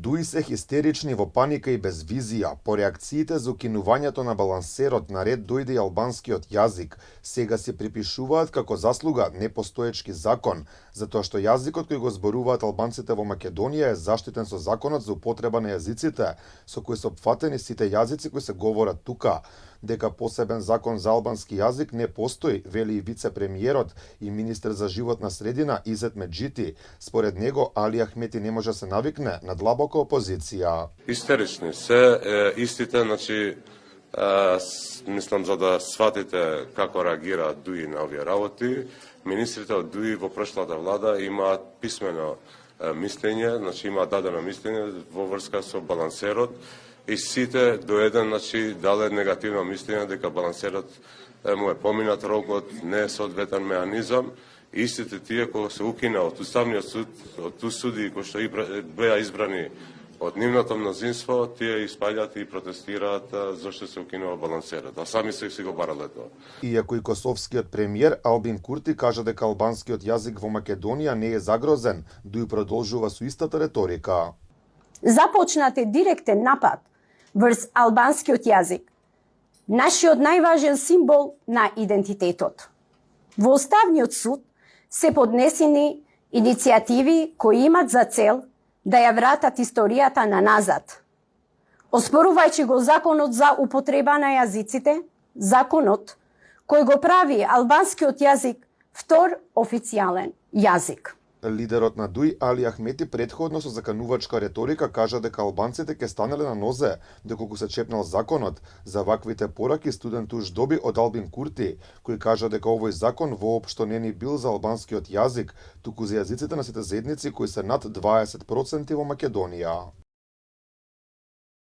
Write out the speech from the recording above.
Дуи се хистерични, во паника и без визија. По реакциите за укинувањето на балансерот, на ред дојде и албанскиот јазик. Сега се припишуваат како заслуга непостоечки закон, затоа што јазикот кој го зборуваат албанците во Македонија е заштитен со законот за употреба на јазиците, со кој се опфатени сите јазици кои се говорат тука. Дека посебен закон за албански јазик не постои, вели и вице-премиерот и министер за животна средина Изет Меджити. Според него, Али Ахмети не може да се навикне на длабока опозиција. Истерични се истите, мислам за да сватите како реагира Дуи на овие работи. Министрите од Дуи во прошлата влада имаат писмено мислење, имаат дадено мислење во врска со балансерот и сите до еден дале негативно мислење дека балансерот му е поминат рокот, не е соодветен меанизам. Истите тие кои се укина од Уставниот суд, од ту суди кои што беа избрани од нивното мнозинство, тие испаѓаат и протестираат зашто се укинува балансерот, а сами се си го барале тоа. Иако и косовскиот премиер Албин Курти кажа дека албанскиот јазик во Македонија не е загрозен, Дуи продолжува со истата реторика. Започнат е директен напад врз албанскиот јазик, нашиот најважен символ на идентитетот. Во Уставниот суд се поднесени иницијативи кои имат за цел да ја вратат историјата на назад. Оспорувајќи го законот за употреба на јазиците, законот кој го прави албанскиот јазик втор официјален јазик. Лидерот на Дуи Али Ахмети предходно со заканувачка реторика кажа дека албанците ќе станале на нозе доколку се чепнал законот. За ваквите пораки студент уж доби од Албин Курти, кој кажа дека овој закон воопшто не ни бил за албанскиот јазик, туку за јазиците на сите заедници кои се над 20% во Македонија.